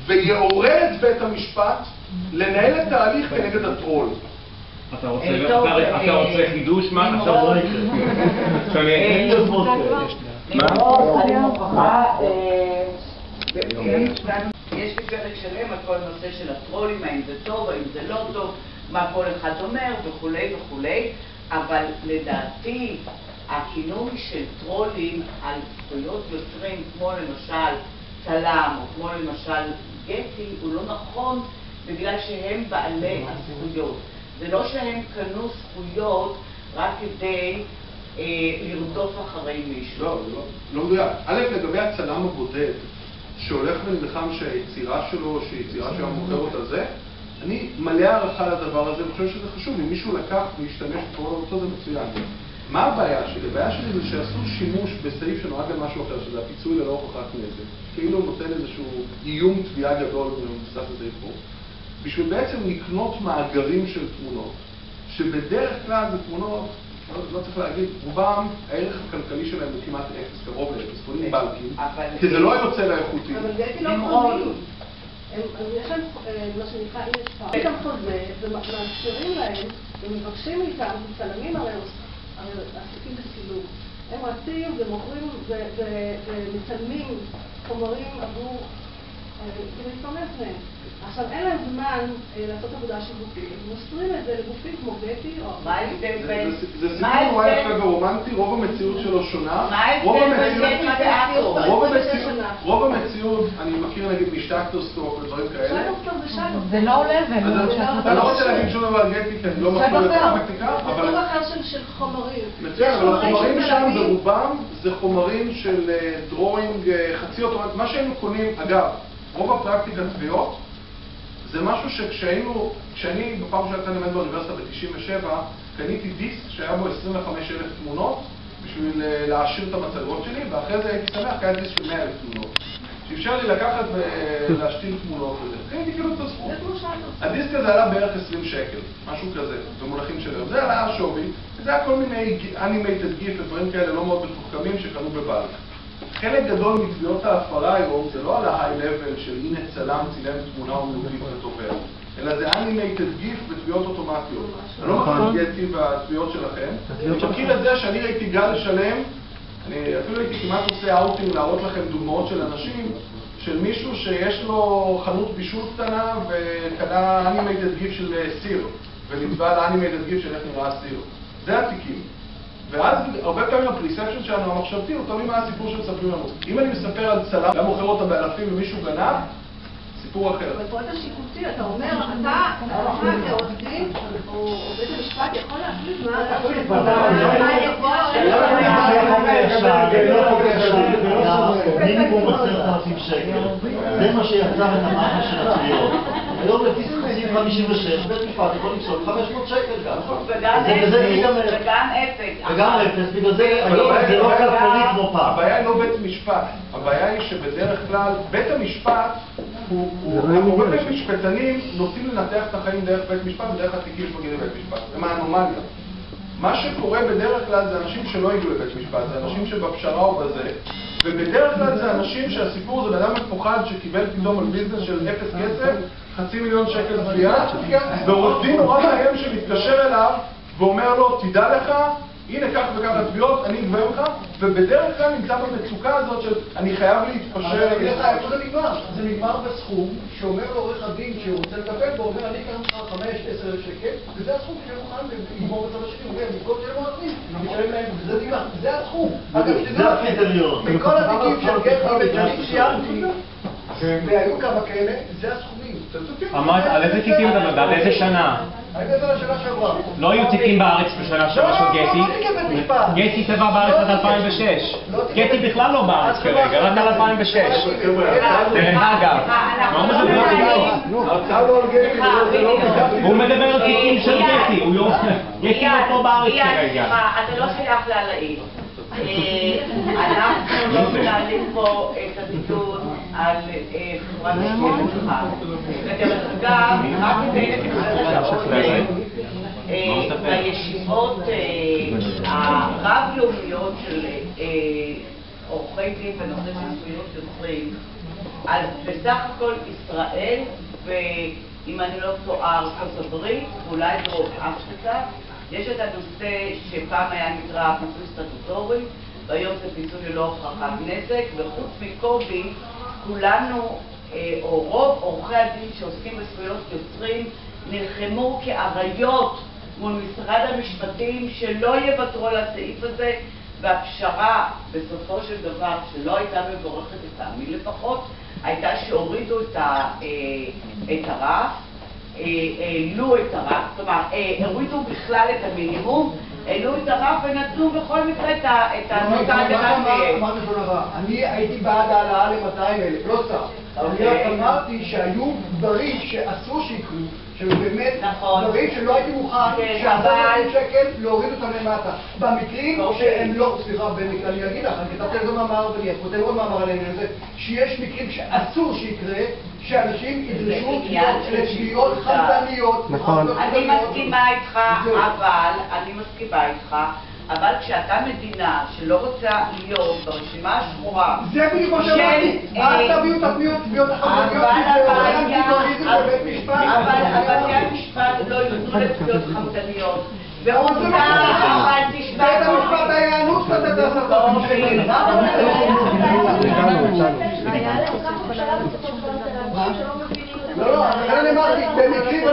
ויעורר את בית המשפט לנהל את ההליך כנגד הטרול. אתה רוצה חידוש? מה? עכשיו לא יקרה. אני מוכרחה, יש לי פרק שלם על כל הנושא של הטרולים, האם זה טוב, האם זה לא טוב, מה כל אחד אומר וכולי וכולי, אבל לדעתי הכינוי של טרולים על זכויות יוצרים כמו למשל צלם או כמו למשל גטי הוא לא נכון בגלל שהם בעלי הזכויות. זה לא שהם קנו זכויות רק כדי לרדוף אחרי מישהו. לא מדויק. א', לגבי הצלם הבודד שהולך ונלחם שהיצירה שלו, שהיצירה שהיה מוכר אותה זה, אני מלא הערכה לדבר הזה, אני חושב שזה חשוב. אם מישהו לקח והשתמש בכל אותו זה מצוין. מה הבעיה שלי? הבעיה שלי זה שעשו שימוש בסעיף שנועד למשהו אחר, שזה הפיצוי ללא הוכחת נזק. כאילו נותן איזשהו איום תביעה גדול ומבוסס לזה פה. בשביל בעצם לקנות מאגרים של תמונות, שבדרך כלל זה תמונות, לא צריך להגיד, רובם הערך הכלכלי שלהם הוא כמעט אפס, קרוב לאפס, קונים בלקים, כי זה לא יוצא לאיכותי. אבל גטי לא קונים. יש להם מה שנקרא אי-אפשר. יש להם חוזה, ומאפשרים להם, ומבקשים איתם, צלמים הרי עסקים בסילום. הם רצים ומוכרים ומצלמים חומרים עבור להתפרנס מהם. עכשיו אין להם זמן לעשות עבודה שיווקית, הם מוסרים את זה לגופים כמו גטי או... מה ההבדל בין... זה סיפור נורא יפה ורומנטי, רוב המציאות שלו שונה. מה ההבדל בין גטי ואקטור? רוב המציאות, אני מכיר נגיד משטקטוסטוק ודברים כאלה. זה לא עולה אני לא רוצה להגיד שום דבר על גטי, כי אני לא מכיר את הפרקטיקה, אבל... זה סוג אחר של חומרים. מצוין, אבל החומרים שם ברובם זה חומרים של דרוינג חצי אוטומט, מה שהיינו קונים, אגב, רוב הפרקטיקת תביעות זה משהו כשאני בפעם שהייתה ללמד באוניברסיטה ב-97 קניתי דיסק שהיה בו 25,000 תמונות בשביל להעשיר את המצגות שלי, ואחרי זה הייתי שמח, קניתי דיסק של 100,000 תמונות שאפשר לי לקחת ולהשתיל תמונות וזה. קניתי כאילו את הסכום. הדיסק הזה עלה בערך 20 שקל, משהו כזה, במונחים של היום. זה עלה השווי, וזה היה כל מיני animated GIF ודברים כאלה לא מאוד מתוחכמים שקנו בבלק. חלק גדול מתביעות ההפרה היום זה לא על ה-high level של הנה צלם צילם תמונה ומלוכית ותובע, אלא זה animated GIF בתביעות אוטומטיות. אני לא מכיר גטי בתביעות שלכם. אני מכיר את זה שאני ראיתי גל שלם, אני אפילו הייתי כמעט עושה אאוטינג להראות לכם דוגמאות של אנשים, של מישהו שיש לו חנות בישול קטנה וקנה animated GIF של סיר, ונתבע על animated GIF של איך נראה סיר. זה התיקים. ואז הרבה פעמים הפריספשן שלנו המחשבתי הוא תמיד מה הסיפור שמספרים לנו. אם אני מספר על צלם, גם מוכר אותה באלפים ומישהו גנב, סיפור אחר. בפרויקט השיפוטי אתה אומר, אתה כעורך דין או בית המשפט יכול להחליט מה מינימום 10,000 שקל. זה מה שיצר את המערכת של התביעות. היום לפי סעיף 56, בית משפט יכול לפסול 500 שקל גם. וגם אפס. וגם אפס, בגלל זה היום זה לא כלכלי כמו פעם. הבעיה היא לא בית משפט, הבעיה היא שבדרך כלל בית המשפט הרבה משפטנים נוטים לנתח את החיים דרך בית משפט ודרך התיקים שמגיעים לבית משפט. זה מהאנומליה. מה שקורה בדרך כלל זה אנשים שלא הגיעו לבית משפט, זה אנשים שבפשרה או בזה, ובדרך כלל זה אנשים שהסיפור זה אדם מפוחד שקיבל פתאום על ביזנס של 0 כסף, 500,000 שקל תביעה, ועורך דין נורא מאיים שמתקשר אליו ואומר לו, תדע לך, הנה כך וכך התביעות, אני אגבה לך, ובדרך כלל נמצא במצוקה הזאת של אני חייב להתפשר. אבל לך, איפה זה נגמר? זה נגמר בסכום שאומר לעורך הדין שהוא רוצה לטפל בו, אומר אני אקח לך 5-10 שקל, וזה הסכום שמוכן לגמור בצד השני, הוא אומר, במקום שלם ערבים, נשארים להם, וזה נגמר, זה הסכום. זה הקריטריון. מכל התיקים של גטי ותנים סיימתי, והיו כמה כאלה, זה הסכומים. אמרת, על איזה תיקים אתה מדבר? באיזה שנה? אני מדבר על השנה שעברה. לא היו תיקים בארץ בשנה שעברה של גטי. גטי טבע בארץ עד 2006. גטי בכלל לא בארץ כרגע, רק עד 2006. דרך אגב. מה הוא מדבר על גטי? הוא מדבר על תיקים של גטי. גטי לא פה בארץ כרגע. אתה לא שייך להלאים. אנחנו לא מנהלים פה את הדיון על חברת השמות שלך. ודרך אגב, רק כדי בישיבות הרב-לאומיות של עורכי דין בנושא של זכויות יוצרים, אז בסך הכל ישראל, ואם אני לא טועה, ארצות הברית, אולי דרום אפריקה, יש את הנושא שפעם היה נקרא פיצוי סטטוטורי, והיום זה פיצוי ללא הוכחת נזק, וחוץ מקובי, כולנו, או רוב עורכי הדין שעוסקים בזכויות יוצרים, נלחמו כאריות מול משרד המשפטים שלא יוותרו על הסעיף הזה, והפשרה בסופו של דבר, שלא הייתה מבורכת לטעמי לפחות, הייתה שהורידו את הרף, העלו את הרף, כלומר, הורידו בכלל את המינימום, העלו את הרף ונתנו בכל מקרה את הנושא הגנת ויש. אני הייתי בעד העלאה ל-200,000, לא סתם. אני רק אמרתי שהיו דברים שאסור שיקרו, שבאמת דברים שלא הייתי מוכן ש10,000 שקל להוריד אותם למטה. במקרים שהם לא, סליחה, במקרה, אני אגיד לך, אני כתבתי על זה מאמר ואני כותב עוד מאמר על העניין הזה, שיש מקרים שאסור שיקרה, שאנשים ידרשו לתביעות חמדניות. אני מסכימה איתך, אבל כשאתה מדינה שלא רוצה להיות ברשימה השחורה, זה בדיוק מה שאמרתי, אל תביאו את התביעות החמדניות, אבל בתי המשפט לא יתנו לתביעות חמדניות. ועובדה, אבל תשמע... בית המשפט היה אנוס לתת לעשות לא, אני אמרתי, במקרים...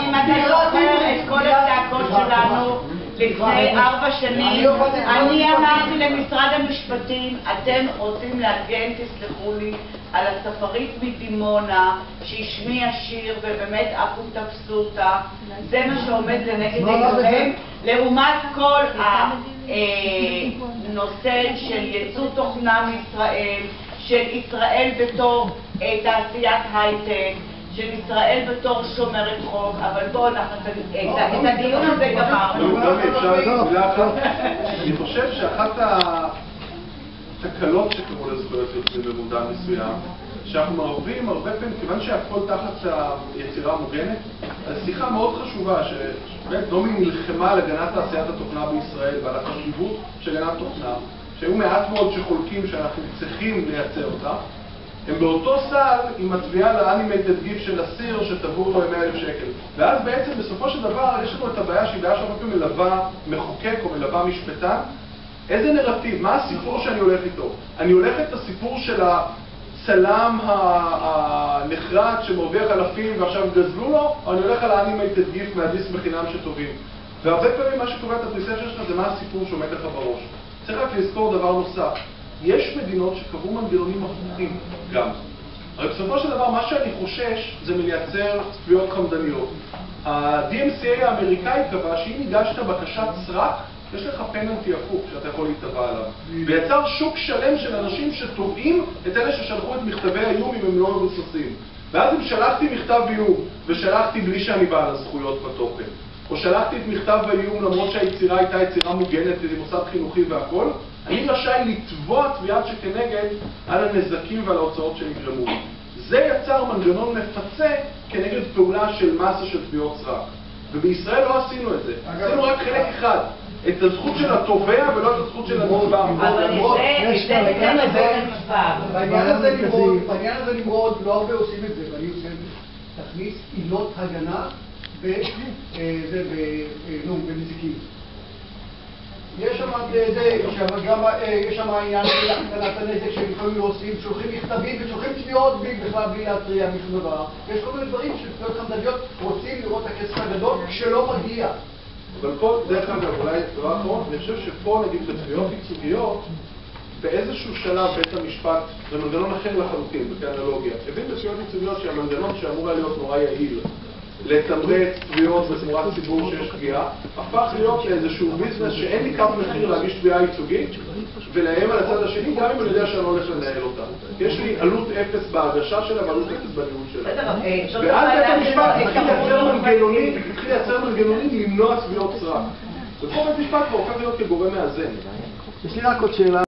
אם אתה זוכר את כל הצעקות שלנו לפני 4 שנים, אני אמרתי למשרד המשפטים, אתם רוצים להגן, תסלחו לי, על הספרית מדימונה שהשמיעה שיר ובאמת אקום תפסו אותה, זה מה שעומד לנגד עיניכם, לעומת כל הנושא של ייצוא תוכנה מישראל, של ישראל בתור תעשיית הייטק, של ישראל בתור שומרת חוק, אבל בואו אנחנו את הדיון הזה גמרנו. אני חושב שאחת התקלות שקראו לזכויות יוצרים במודע מסוים, שאנחנו מערבים הרבה פעמים, כיוון שהכל תחת היצירה המוגנת, אז שיחה מאוד חשובה שבאמת נעמי נלחמה על הגנת תעשיית התוכנה בישראל ועל החשיבות של הגנת תוכנה, שהיו מעט מאוד שחולקים שאנחנו צריכים לייצר אותה, הם באותו סל עם התביעה לאנימייטד גיף של אסיר שתבור לו 100,000 שקל. ואז בעצם בסופו של דבר יש לנו את הבעיה שהיא בעיה שהרבה פעמים מלווה מחוקק או מלווה משפטן. איזה נרטיב? מה הסיפור שאני הולך איתו? אני הולך את הסיפור של הצלם הנחרט שמרוויח אלפים ועכשיו גזלו לו, או אני הולך על האנימייטד גיף מהדיסק בחינם שטובים? והרבה פעמים מה שקובע את הפריספציה שלך זה מה הסיפור שעומד לך בראש. צריך רק לזכור דבר נוסף. יש מדינות שקבעו מנגנונים הפוכים גם. הרי בסופו של דבר מה שאני חושש זה מלייצר תביעות חמדניות. ה-DMCA האמריקאי קבע שאם הגשת בקשת סרק, יש לך פנלטי הפוך שאתה יכול להתבע עליו. ויצר שוק שלם של אנשים שתובעים את אלה ששלחו את מכתבי האיום אם הם לא מבוססים. ואז אם שלחתי מכתב איום ושלחתי בלי שאני בעל הזכויות בתוכן, או שלחתי את מכתב האיום למרות שהיצירה הייתה יצירה מוגנת למוסד חינוכי והכל, אני רשאי לתבוע תביעת שכנגד על הנזקים ועל ההוצאות שנגרמו. זה יצר מנגנון מפצה כנגד פעולה של מסה של תביעות סרק. ובישראל לא עשינו את זה. עשינו רק חלק אחד. את הזכות של התובע ולא את הזכות של הנתבע. אבל בעניין הזה נמרוד, לא הרבה עושים את זה, ואני עושה את זה. תכניס עילות הגנה בנזיקים. יש שם העניין של הקטנת הנזק שלפעמים לא עושים, שולחים מכתבים ושולחים תביעות בכלל בלי להתריע משום דבר. יש כל מיני דברים של תביעות חמדניות רוצים לראות את הכסף הגדול כשלא מגיע. אבל פה, דרך אגב, אולי דבר אחרון, אני חושב שפה נגיד בתביעות ייצוגיות, באיזשהו שלב בית המשפט, זה מנגנון אחר לחלוטין, כאנלוגיה. הבין בתביעות ייצוגיות שהמנגנון שאמור היה להיות נורא יעיל, לתמרץ תביעות בתמורת ציבור שיש פגיעה, הפך להיות לאיזשהו ביזנס שאין לי קו מחיר להגיש תביעה ייצוגית ולאיים על הצד השני, גם אם אני יודע שאני לא הולך לנהל אותה. יש לי עלות אפס בהגשה שלה ועלות אפס בניהול שלה. ואז בית המשפט התחיל לייצר מנגנונים למנוע תביעות סרק. ופה בית המשפט כבר הופך להיות כגורם מאזן. יש לי רק עוד שאלה.